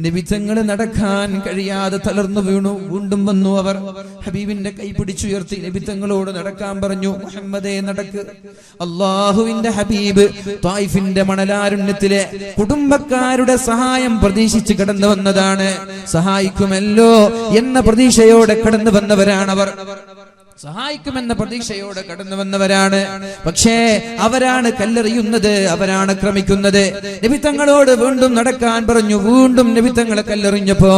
നബി തങ്ങൾ നടക്കാൻ കഴിയാതെ തളർന്നു വീണു. വീണ്ടും വന്നു. അവർ ഹബീബിന്റെ കൈ പിടിച്ചുയർത്തി നബി തങ്ങളോട് നടക്കാൻ പറഞ്ഞു. മുഹമ്മദേ നടക്ക്. അല്ലാഹുവിന്റെ ഹബീബ് ത്വായിഫിന്റെ മണലാരുണ്യത്തിലെ കുടുംബക്കാരുടെ സഹായം പ്രതീക്ഷിച്ച് കടന്നു വന്നതാണ്. സഹായിക്കുമല്ലോ എന്ന പ്രതീക്ഷയോടെ കടന്നു വന്നവരാണ് അവർ. സഹായിക്കുമെന്ന പ്രതീക്ഷയോടെ കടന്നു വന്നവരാണ്. പക്ഷേ അവരാണ് കല്ലെറിയുന്നത്, അവരാണ് ആക്രമിക്കുന്നത്. നബി തങ്ങളോട് വീണ്ടും നടക്കാൻ പറഞ്ഞു. വീണ്ടും നബി തങ്ങളെ കല്ലെറിഞ്ഞപ്പോ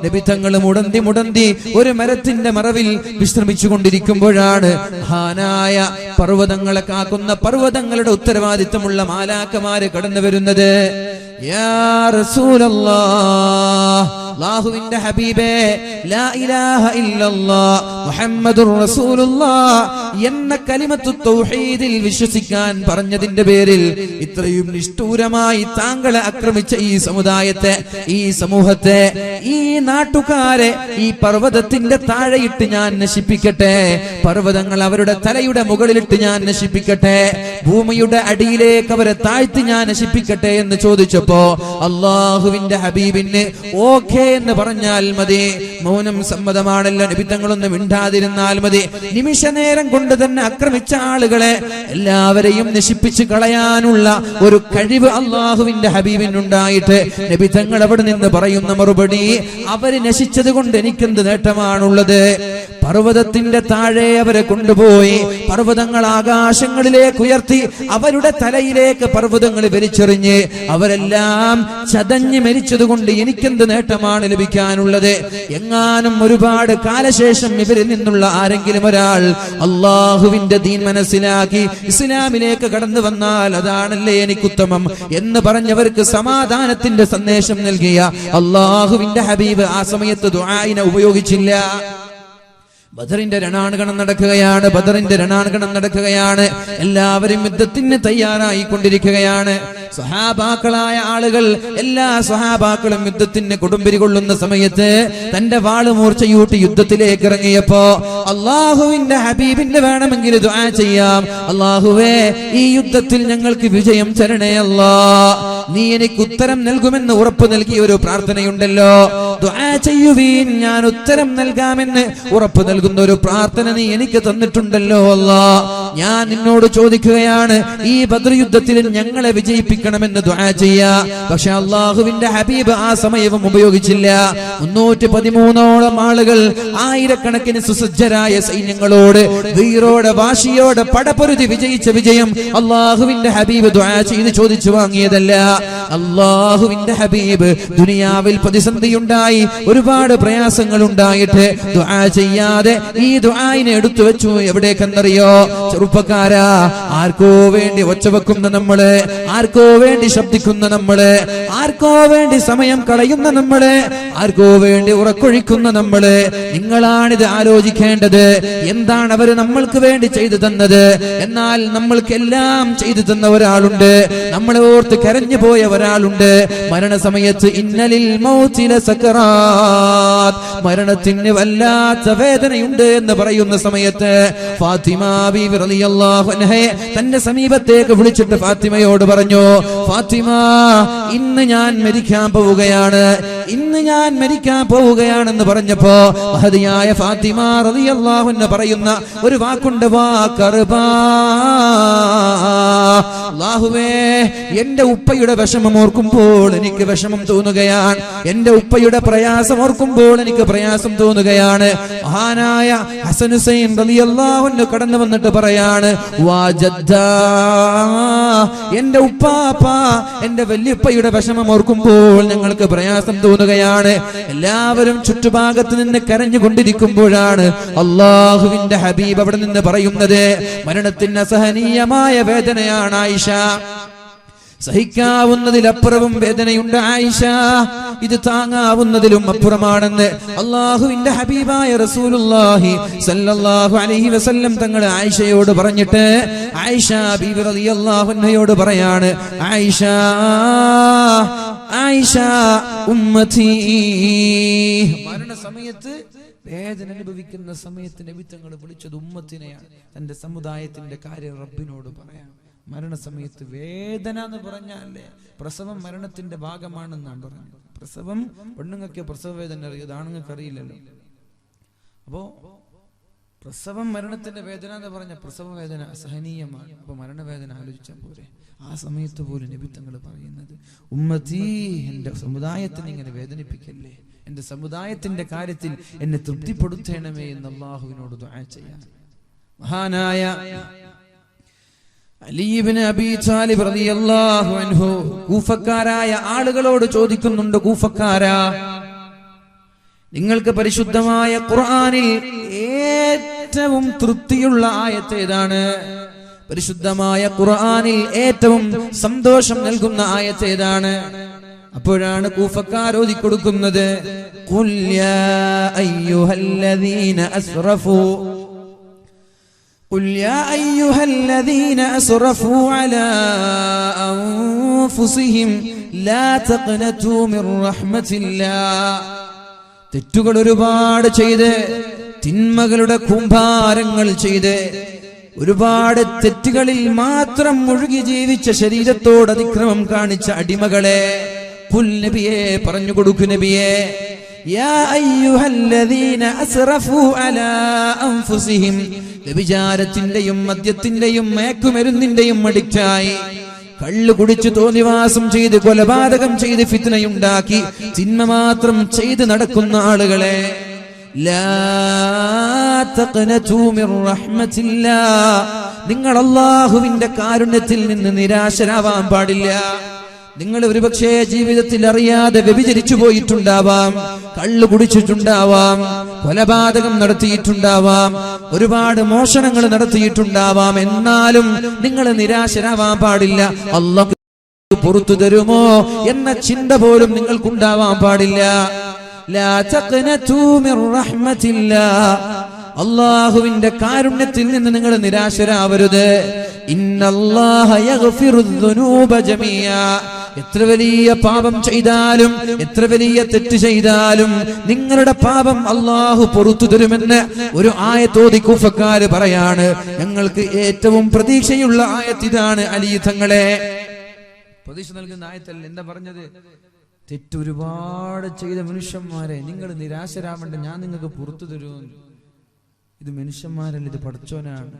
നബി തങ്ങൾ മുടന്തി ഒരു മരത്തിന്റെ മറവിൽ വിശ്രമിച്ചു കൊണ്ടിരിക്കുമ്പോഴാണ് മഹാനായ പർവ്വതങ്ങളെ കാക്കുന്ന പർവ്വതങ്ങളുടെ ഉത്തരവാദിത്തമുള്ള മാലാക്കമാര് കടന്നു വരുന്നത്. യാ റസൂലല്ലാഹ്, അല്ലാഹുവിന്റെ ഹബീബേ, ലാ ഇലാഹ ഇല്ലല്ലാഹ് മുഹമ്മദുർ റസൂലുള്ളാഹ് എന്ന കലിമത്തു തൗഹീദിൽ വിശ്വസിക്കാൻ പറഞ്ഞതിന്റെ പേരിൽ ഇത്രയും നിഷ്ഠൂരമായി താങ്കളെ ആക്രമിച്ച ഈ സമുദായത്തെ, ഈ സമൂഹത്തെ, ഈ നാട്ടുകാരെ ഈ പർവ്വതത്തിന്റെ താഴെയിട്ട് ഞാൻ നശിപ്പിക്കട്ടെ. പർവ്വതങ്ങൾ അവരുടെ തലയുടെ മുകളിലിട്ട് ഞാൻ നശിപ്പിക്കട്ടെ. ഭൂമിയുടെ അടിയിലേക്ക് അവരെ താഴ്ത്തി ഞാൻ നശിപ്പിക്കട്ടെ എന്ന് ചോദിച്ചപ്പോ അല്ലാഹുവിന്റെ ഹബീബിന് ഓക്കേ എന്ന് പറഞ്ഞാൽ മതി. മൗനം സമ്മതമാണല്ലോ. നബി തങ്ങളൊന്ന് മിണ്ടാതിരുന്നാൽ മതി. നിമിഷ നേരം കൊണ്ട് തന്നെ ആക്രമിച്ച ആളുകളെ എല്ലാവരെയും നശിപ്പിച്ച് കളയാനുള്ള ഒരു കഴിവ് അല്ലാഹുവിന്റെ ഹബീബിനുണ്ടായിട്ട് നബി തങ്ങൾ അവിടെ നിന്ന് പറയുന്ന മറുപടി, അവര് നശിച്ചത് കൊണ്ട് എനിക്കെന്ത് നേട്ടമാണുള്ളത്? പർവ്വതത്തിന്റെ താഴെ അവരെ കൊണ്ടുപോയി പർവ്വതങ്ങൾ ആകാശങ്ങളിലേക്ക് ഉയർത്തി അവരുടെ തലയിലേക്ക് പർവ്വതങ്ങൾ വലിച്ചെറിഞ്ഞ് അവരെല്ലാം ചതഞ്ഞ് മരിച്ചതുകൊണ്ട് എനിക്കെന്ത് നേട്ടമാണ് ലഭിക്കാനുള്ളത്? എങ്ങാനും ഒരുപാട് കാലശേഷം ഇവരിൽ നിന്നുള്ള ആരെങ്കിലും ഒരാൾ അല്ലാഹുവിന്റെ ദീൻ മനസ്സിലാക്കി ഇസ്ലാമിലേക്ക് കടന്നു വന്നാൽ അതാണല്ലേ എനിക്കുത്തമം എന്ന് പറഞ്ഞവർക്ക് സമാധാനത്തിന്റെ സന്ദേശം നൽകിയ അല്ലാഹുവിന്റെ ഹബീബ് ആ സമയത്ത് ദുആഇനെ ഉപയോഗിച്ചില്ല. ബദറിന്റെ രണാങ്കണം നടക്കുകയാണ്. ബദറിന്റെ രണാങ്കണം നടക്കുകയാണ്. എല്ലാവരും യുദ്ധത്തിന് തയ്യാറായി കൊണ്ടിരിക്കുകയാണ്. സ്വഹാബാക്കളായ ആളുകൾ, എല്ലാ സ്വഹാബാക്കളും യുദ്ധത്തിന് കൊടുമ്പിരി കൊള്ളുന്ന സമയത്ത് തന്റെ വാള് മൂർച്ചയൂട്ടി യുദ്ധത്തിലേക്ക് ഇറങ്ങിയപ്പോ അല്ലാഹുവിന്റെ ഹബീബിന്റെ വേണമെങ്കിൽ ദുആ ചെയ്യാം. അല്ലാഹുവേ, ഈ യുദ്ധത്തിൽ ഞങ്ങൾക്ക് വിജയം തരണേ അല്ലാ. നീ എനിക്ക് ഉത്തരം നൽകുമെന്ന് ഉറപ്പ് നൽകിയ ഒരു പ്രാർത്ഥനയുണ്ടല്ലോ. ദുആ ചെയ്യുവീൻ, ഞാൻ ഉത്തരം നൽകാമെന്ന് ഉറപ്പ് നൽകുന്ന ഒരു പ്രാർത്ഥന നീ എനിക്ക് തന്നിട്ടുണ്ടല്ലോ അല്ലാ. ഞാൻ നിന്നോട് ചോദിക്കുകയാണ്, ഈ ബദർ യുദ്ധത്തിൽ ഞങ്ങളെ വിജയിപ്പിക്കണമെന്ന് ദുആ ചെയ്യാ. പക്ഷെ അല്ലാഹുവിന്റെ ഹബീബ് ആ സമയവും ഉപയോഗിച്ചില്ല. 313ഓളം ആളുകൾ, ആയിരക്കണക്കിന് സുസജ്ജരായ സൈന്യങ്ങളോട് വീരോടെ വാശിയോടെ പടപൊരുതി വിജയിച്ച വിജയം അല്ലാഹുവിന്റെ ഹബീബ് ദുആ ചെയ്ത് ചോദിച്ചു വാങ്ങിയതല്ല. അല്ലാഹുവിന്റെ ഹബീബ് ദുനിയാവിൽ പ്രതിസന്ധിയുണ്ടായി, ഒരുപാട് പ്രയാസങ്ങൾ ഉണ്ടായിട്ട് ദുആ ചെയ്യാതെ ഈ ദുആഇനെ എടുത്തു വെച്ചു. എവിടേക്കെന്നറിയോ? ചെറുപ്പക്കാരാ, ആർക്കോ വേണ്ടി ഒച്ച വെക്കുന്ന നമ്മള്, ആർക്കോ വേണ്ടി ശബ്ദിക്കുന്ന നമ്മള്, ആർക്കോ വേണ്ടി സമയം കളയുന്ന നമ്മള്, ആർക്കോ വേണ്ടി ഉറക്കൊഴിക്കുന്ന നമ്മള്, നിങ്ങളാണിത് ആലോചിക്കേണ്ടത്. എന്താണ് അവര് നമ്മൾക്ക് വേണ്ടി ചെയ്തു തന്നത്? എന്നാൽ നമ്മൾക്കെല്ലാം ചെയ്തു തന്ന ഒരാളുണ്ട്, നമ്മളെ ഓർത്ത് കരഞ്ഞു പോയ ഒരാളുണ്ട്. മരണസമയത്ത് ഇന്നലിൽ മൗതില സക്കറാത്ത്, മരണത്തിന് വല്ലാത്ത വേദനയുണ്ട് എന്ന് പറയുന്ന സമയത്ത് ഫാത്തിമ ബീവി റളിയല്ലാഹു അൻഹയെ തന്റെ സമീപത്തേക്ക് വിളിച്ചിട്ട് ഫാത്തിമയോട് പറഞ്ഞു, ഫാത്തിമ, ഇന്ന് ഞാൻ മരിക്കാൻ പോവുകയാണ്, ഇന്ന് ഞാൻ മരിക്കാൻ പോവുകയാണെന്ന് പറഞ്ഞപ്പോ മഹദിയായ ഫാത്തിമ റളിയല്ലാഹു അൻഹ പറയുന്ന ഒരു വാക്കുണ്ട്, വാകർബാ. അല്ലാഹുവേ, എന്റെ ഉപ്പയുടെ വിഷമം ഓർക്കുമ്പോൾ എനിക്ക് വിഷമം തോന്നുകയാണ്, എന്റെ ഉപ്പയുടെ പ്രയാസം ഓർക്കുമ്പോൾ എനിക്ക് പ്രയാസം തോന്നുകയാണ്. മഹാനായ ഹസൻ ഹുസൈൻ റളിയല്ലാഹു അൻഹു കടന്നു വന്നിട്ട് പറയാണ്, വാ ജദ്ദാ, എന്റെ ഉപ്പാപ്പ, എന്റെ വല്യുപ്പയുടെ വിഷമം ഓർക്കുമ്പോൾ ഞങ്ങൾക്ക് പ്രയാസം തോന്നുകയാണ്. എല്ലാവരും ചുറ്റുഭാഗത്ത് നിന്ന് കരഞ്ഞുകൊണ്ടിരിക്കുമ്പോഴാണ് അല്ലാഹുവിന്റെ ഹബീബ് അവിടെ നിന്ന് പറയുന്നത്, മരണത്തിന് അസഹനീയമായ വേദനയാണ് ആയിഷ, സഹിക്കാവുന്നതിലപ്പുറവും വേദനയുണ്ട് ആയിഷ, ഇത് താങ്ങാവുന്നതിലും അപ്പുറമാണെന്ന് അല്ലാഹുവിന്റെ ഹബീബായ റസൂലുള്ളാഹി സല്ലല്ലാഹു അലൈഹി വസല്ലം തങ്ങൾ ആയിഷയോട് പറഞ്ഞിട്ട് ആയിഷ ബീവി റളിയല്ലാഹു അൻഹയോട് പറയാണ്, ആയിഷ, ആയിഷ ഉമ്മത്തി, മരണ സമയത്ത് വേദന അനുഭവിക്കുന്ന സമയത്ത് നബി തങ്ങൾ വിളിച്ചത് ഉമ്മത്തിനെയാണ്. തന്റെ സമുദായത്തിന്റെ കാര്യം റബ്ബിനോട് പറയാം. മരണസമയത്ത് വേദന എന്ന് പറഞ്ഞാലേ പ്രസവം മരണത്തിന്റെ ഭാഗമാണെന്നാണ് പറഞ്ഞത്. പ്രസവം പെണ്ണുങ്ങൾക്ക് പ്രസവ വേദന അറിയാം, ആണുങ്ങൾക്ക് അറിയില്ലല്ലോ. അപ്പോ പ്രസവം മരണത്തിന്റെ വേദന എന്ന് പറഞ്ഞ പ്രസവ വേദന അസഹനീയമാണ്. അപ്പൊ മരണവേദന ആലോചിച്ചാൽ പോരെ. ആ സമയത്ത് പോലും നബി തങ്ങൾ പറയുന്നത്, ഉമ്മതീ, എന്റെ സമുദായത്തിനെ ഇങ്ങനെ വേദനിപ്പിക്കല്ലേ, എന്റെ സമുദായത്തിന്റെ കാര്യത്തിൽ എന്നെ തൃപ്തിപ്പെടുത്തണമേ എന്ന് അല്ലാഹുവിനോട് ദുആ ചെയ്യാൻ. മഹാനായ അലി ഇബ്നു അബീ ത്വാലിബ് റളിയല്ലാഹു അൻഹു കൂഫക്കാരായ ആളുകളോട് ചോദിക്കുന്നുണ്ട്, കൂഫക്കാരാ, നിങ്ങൾക്ക് പരിശുദ്ധമായ ഖുർആനിൽ ഏറ്റവും തൃപ്തിയുള്ള ആയത്ത് ഏതാണ്? പരിശുദ്ധമായ ഖുർആനിൽ ഏറ്റവും സന്തോഷം നൽകുന്ന ആയത്ത് ഏതാണ്? അപ്പോഴാണ് കൂഫക്കാർ ഓതി കൊടുക്കുന്നത്, ഖുൽ യാ അയ്യുഹല്ലദീന അസ്റഫൂ ഖുൽ യാ അയ്യുഹല്ലദീന അസ്റഫൂ അലാ അൻഫുസിഹിം ലാ തഖ്നതൂ മിർ റഹ്മത്തില്ലാഹ്. തെറ്റുകൾ ഒരുപാട് ചെയ്ത്, തിന്മകളുടെ കൂമ്പാരങ്ങൾ ചെയ്ത്, ഒരുപാട് തെറ്റുകളിൽ മാത്രം മുഴുകി ജീവിച്ച ശരീരത്തോട് അതിക്രമം കാണിച്ച അടിമകളെ ഖുൽ നബിയെ പറഞ്ഞു കൊടുക്കു, നബിയെ, യാ അയ്യുഹല്ലദീന അസ്റഫൂ അലാ അൻഫുസിഹിം, വ്യഭിചാരത്തിന്റെയും മദ്യത്തിന്റെയും മയക്കുമരുന്നിന്റെയും അഡിക്റ്റായി കള്ളു കുടിച്ചു തോന്നിവാസം ചെയ്ത് കൊലപാതകം ചെയ്ത് ഫിത്നയുണ്ടാക്കി തിന്മ മാത്രം ചെയ്ത് നടക്കുന്ന ആളുകളെ, ലാ തഖ്നതൂ മിർ റഹ്മത്തില്ലാഹ്, നിങ്ങൾ അല്ലാഹുവിന്റെ കാരുണ്യത്തിൽ നിന്ന് നിരാശരാവാൻ പാടില്ല. നിങ്ങൾ ഒരുപക്ഷേ ജീവിതത്തിൽ അറിയാതെ വ്യഭിചരിച്ചു പോയിട്ടുണ്ടാവാം, കള്ളു കുടിച്ചിട്ടുണ്ടാവാം, കൊലപാതകം നടത്തിയിട്ടുണ്ടാവാം, ഒരുപാട് മോഷണങ്ങൾ നടത്തിയിട്ടുണ്ടാവാം. എന്നാലും നിങ്ങൾ നിരാശരാവാൻ പാടില്ല. അല്ലാഹു പുറത്തു തരുമോ എന്ന ചിന്ത പോലും നിങ്ങൾക്കുണ്ടാവാൻ പാടില്ല. ലാ തഖ്നതൂ മിർ റഹ്മത്തില്ലാഹ്, അല്ലാഹുവിന്റെ കാരുണ്യത്തിൽ നിന്ന് നിങ്ങൾ നിരാശരാവരുത്. ഇന്നല്ലാഹ യഗ്ഫിറുദ്ദുനൂബ ജമീഅ, എത്ര വലിയ പാപം ചെയ്താലും എത്ര വലിയ തെറ്റ് ചെയ്താലും നിങ്ങളുടെ പാപം അല്ലാഹു പുറത്തു തരുമെന്ന് ഒരു ആയത്തോതി കൂഫക്കാര് പറയാണ്. ഞങ്ങൾക്ക് ഏറ്റവും പ്രതീക്ഷയുള്ള ആയത്ത് ഇതാണ്. അലി തങ്ങളെ പ്രതീക്ഷ നൽകുന്ന ആയത്തല്ല. എന്താ പറഞ്ഞത്? തെറ്റ് ഒരുപാട് ചെയ്ത മനുഷ്യന്മാരെ നിങ്ങൾ നിരാശരാവണ്ട, ഞാൻ നിങ്ങൾക്ക് പുറത്തു തരുമെന്ന്. ഇത് മനുഷ്യന്മാരല്ല, ഇത് പടച്ചോനാണ്.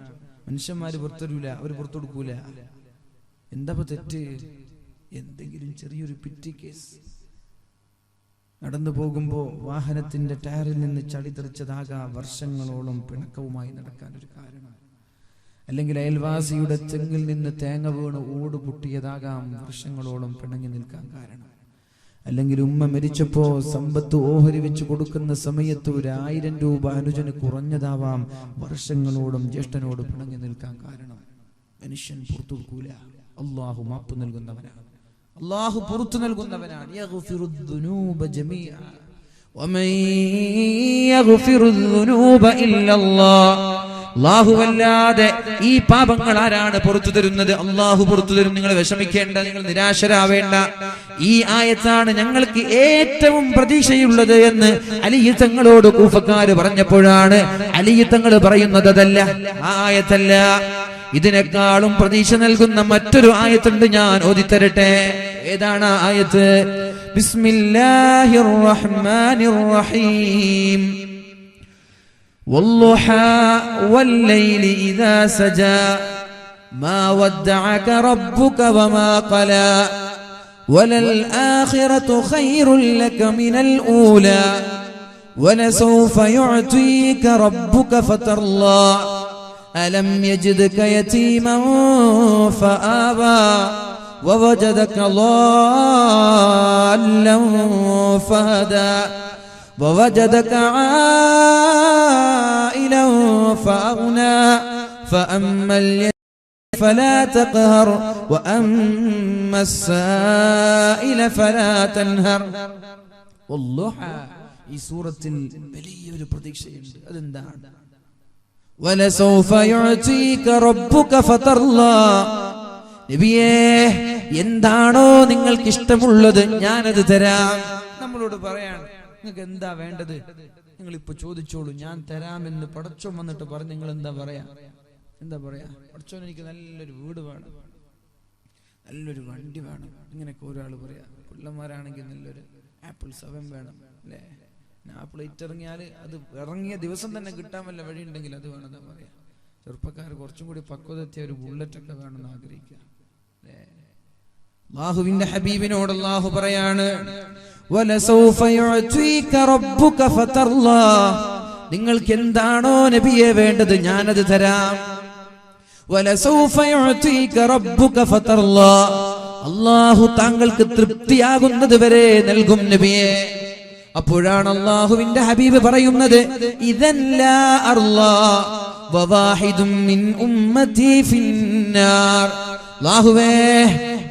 മനുഷ്യന്മാര് പുറത്തരൂല, അവര് പുറത്തു കൊടുക്കൂല. എന്താ തെറ്റ്? എന്തെങ്കിലും ചെറിയൊരു പിറ്റി കേസ്, നടന്നു പോകുമ്പോ വാഹനത്തിന്റെ ടയറിൽ നിന്ന് ചളി തെറിച്ചതാകാം വർഷങ്ങളോളം പിണക്കവുമായി നടക്കാൻ ഒരു കാരണം. അല്ലെങ്കിൽ അയൽവാസിയുടെ തെങ്ങിൽ നിന്ന് തേങ്ങ വീണ് ഓട് പൊട്ടിയതാകാം വർഷങ്ങളോളം പിണങ്ങി നിൽക്കാൻ കാരണം. അല്ലെങ്കിൽ ഉമ്മ മരിച്ചപ്പോ സമ്പത്ത് ഓഹരി വെച്ച് കൊടുക്കുന്ന സമയത്ത് 1000 രൂപ അനുജന് കുറഞ്ഞതാവാം വർഷങ്ങളോടും ജ്യേഷ്ഠനോട് പിണങ്ങി നിൽക്കാൻ കാരണം. മനുഷ്യൻ പുറത്തു കൊടുക്കൂല, അല്ലാഹു മാപ്പ് നൽകുന്നവനാണ്, അല്ലാഹു പുറത്തു നൽകുന്നവനാണ്. യഗ്ഫിറുദ്ദുനൂബ ജമീഅ വമൻ യഗ്ഫിറുദ്ദുനൂബ ഇല്ലല്ലാഹ്, അല്ലാഹുവല്ലാതെ ഈ പാപങ്ങൾ ആരാണ് പുറത്തു തരുന്നത്? അല്ലാഹു പുറത്തു തരും. നിങ്ങൾ വിഷമിക്കേണ്ട, നിങ്ങൾ നിരാശരാവേണ്ട. ഈ ആയത്താണ് ഞങ്ങൾക്ക് ഏറ്റവും പ്രതീക്ഷയുള്ളത് എന്ന് അലി തങ്ങളോട് കൂഫക്കാര് പറഞ്ഞപ്പോഴാണ് അലി തങ്ങൾ പറയുന്നത് അതല്ല, ആ ആയത്തല്ല, ഇതിനേക്കാളും പ്രതീക്ഷ നൽകുന്ന മറ്റൊരു ആയത്തുണ്ട്, ഞാൻ ഓതിത്തരട്ടെ. ഏതാണ് ആ ആയത്ത്? ബിസ്മില്ലാഹിർ റഹ്മാനിർ റഹീം. والضحى والليل إذا سجى ما ودعك ربك وما قلى وللآخرة خير لك من الأولى ولسوف يعطيك ربك فترضى ألم يجدك يتيما فآوى ووجدك ضالا فهدى ووجدك عائلا فأغنى فأما اليتيم فلا تقهر وأما السائل فلا تنهر. والضحى ഈ സൂറത്തിൽ വലിയൊരു പ്രതീക്ഷയുണ്ട്. അതെന്താണ്? വലസൗഫ യുഅതീക റബ്ബുക ഫതർലാ. നബിയേ, എന്താണോ നിങ്ങൾക്ക് ഇഷ്ടമുള്ളത് ഞാനത് തരാം. നമ്മളോട് പറയാണ്, നിങ്ങൾക്ക് എന്താ വേണ്ടത് നിങ്ങൾ ഇപ്പൊ ചോദിച്ചോളൂ, ഞാൻ തരാമെന്ന് പടച്ചോൻ വന്നിട്ട് പറഞ്ഞു. നിങ്ങൾ എന്താ പറയാ? പടച്ചോൻ എനിക്ക് നല്ലൊരു വീട് വേണം, നല്ലൊരു വണ്ടി വേണം, ഇങ്ങനെയൊക്കെ ഒരാൾ പറയാ. പിള്ളമാരാണെങ്കിൽ നല്ലൊരു ആപ്പിൾ 7 വേണം അല്ലേ. ആപ്പിൾ ഇറങ്ങിയാൽ അത് ഇറങ്ങിയ ദിവസം തന്നെ കിട്ടാൻ വല്ല വഴി ഉണ്ടെങ്കിൽ അത് വേണമെന്നാ പറയാ. ചെറുപ്പക്കാർ കുറച്ചും കൂടി പക്വതെത്തിയ ഒരു ബുള്ളറ്റൊക്കെ വേണമെന്ന് ആഗ്രഹിക്കുക അല്ലേ. അല്ലാഹുവിന്റെ ഹബീബിനോട് അല്ലാഹു പറയാണ്, വലസൗഫ യുഅതീക റബ്ബുക ഫതർലാ, നിങ്ങൾക്ക് എന്താണോ നബിയെ വേണ്ടത് ഞാനത് തരാം. വലസൗഫ യുഅതീക റബ്ബുക ഫതർലാ, അല്ലാഹു താങ്കൾക്ക് തൃപ്തിയാകുന്നത് വരെ നൽകും നബിയെ. അപ്പോഴാണ് അല്ലാഹുവിന്റെ ഹബീബ് പറയുന്നത്, ഇദൻ ലാ അർലാ വവാഹിദും മിൻ ഉമ്മതി ഫിന്നാർ. അല്ലാഹുവേ,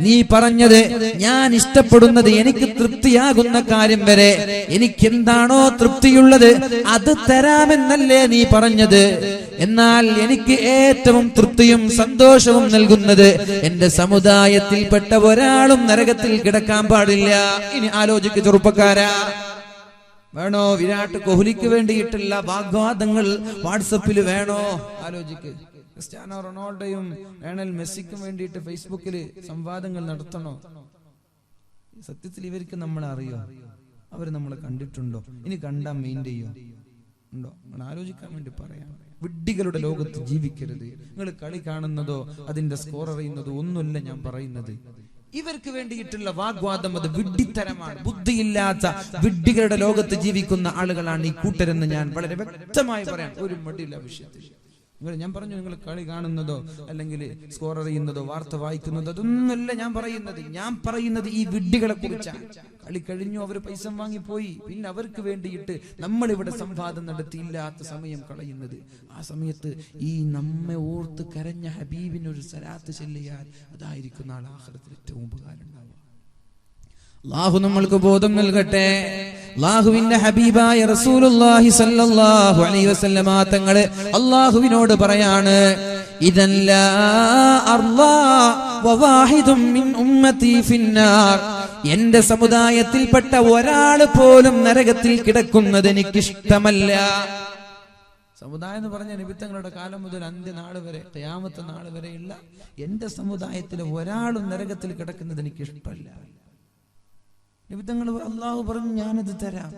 നീ പറഞ്ഞത് ഞാൻ ഇഷ്ടപ്പെടുന്നത് എനിക്ക് തൃപ്തിയാകുന്ന കാര്യം വരെ എനിക്ക് എന്താണോ തൃപ്തിയുള്ളത് അത് തരാമെന്നല്ലേ നീ പറഞ്ഞത്. എന്നാൽ എനിക്ക് ഏറ്റവും തൃപ്തിയും സന്തോഷവും നൽകുന്നത് എന്റെ സമുദായത്തിൽപ്പെട്ട ഒരാളും നരകത്തിൽ കിടക്കാൻ പാടില്ല. ഇനി ആലോചിക്ക് ചെറുപ്പക്കാരാ, വേണോ വിരാട് കോഹ്ലിക്ക് വേണ്ടിയിട്ടുള്ള വാഗ്വാദങ്ങൾ വാട്സപ്പിൽ വേണോ? ആലോചിക്ക്. ക്രിസ്ത്യാനോ റൊണാൾഡോയും ലയണൽ മെസ്സിക്കും വേണ്ടിയിട്ട് ഫേസ്ബുക്കിൽ സംവാദങ്ങൾ നടത്തണോ? സത്യത്തിൽ ഇവർക്ക് നമ്മളെ അറിയോ? അവർ നമ്മളെ കണ്ടിട്ടുണ്ടോ? ഇനി കണ്ടാൽ മെയിൻ ചെയ്യോ ഉണ്ടോ? നിങ്ങൾ ആലോചിക്കാൻ വേണ്ടി പറയാം. വിഡ്ഢികളുടെ ലോകത്ത് ജീവിക്കരുത്. നിങ്ങൾ കളി കാണുന്നതോ അതിന്റെ സ്കോർ അറിയുന്നതോ ഒന്നുമല്ല ഞാൻ പറയുന്നത്. ഇവർക്ക് വേണ്ടിയിട്ടുള്ള വാഗ്വാദം അത് വിഡ്ഢിത്തരമാണ്. ബുദ്ധിയില്ലാത്ത വിഡ്ഢികളുടെ ലോകത്ത് ജീവിക്കുന്ന ആളുകളാണ് ഈ കൂട്ടരെന്ന് ഞാൻ വളരെ വ്യക്തമായി പറയാം. ഒരു മടിയില്ല വിഷയത്തിൽ. ഞാൻ പറഞ്ഞു, നിങ്ങൾ കളി കാണുന്നതോ അല്ലെങ്കിൽ സ്കോർ അറിയുന്നതോ വാർത്ത വായിക്കുന്നതോ അതൊന്നുമല്ല ഞാൻ പറയുന്നത്. ഞാൻ പറയുന്നത് ഈ വിഡ്ഢികളെ കുറിച്ചാണ്. കളി കഴിഞ്ഞു, അവർ പൈസ വാങ്ങിപ്പോയി, പിന്നെ അവർക്ക് വേണ്ടിയിട്ട് നമ്മളിവിടെ സംവാദം നടത്തിയില്ലാത്ത സമയം കളയുന്നത്. ആ സമയത്ത് ഈ നമ്മെ ഓർത്ത് കരഞ്ഞ ഹബീബിനൊരു സലാത്ത് ചൊല്ലിയാൽ അതായിരിക്കും നാളെ ആഖിറത്തിൽ ഏറ്റവും ഉപകാരം ഉണ്ടാവുക. അല്ലാഹു നമ്മൾക്ക് ബോധം നൽകട്ടെ. അല്ലാഹുവിന്റെ ഹബീബായ റസൂലുള്ളാഹി സ്വല്ലല്ലാഹു അലൈഹി വസല്ലമ തങ്ങളെ അല്ലാഹുവിനോട് പറയാണ്, ഇദൻ ലാ അർളാ വവാഹിദും മിൻ ഉമ്മതി ഫിന്നാർ, എന്റെ സമുദായത്തിൽപ്പെട്ട ഒരാൾ പോലും നരകത്തിൽ കിടക്കുന്നത് എനിക്കിഷ്ടമല്ല. സമുദായം എന്ന് പറഞ്ഞ നബി തങ്ങളുടെ കാലം മുതൽ അന്ത്യനാൾ വരെ, ഖിയാമത്ത് നാൾ വരെയുള്ള എന്റെ സമുദായത്തിലെ ഒരാളും നരകത്തിൽ കിടക്കുന്നത് എനിക്ക് ഇഷ്ടമല്ല. നബി തങ്ങൾ അല്ലാഹു പറഞ്ഞു, ഞാനത് തരാം.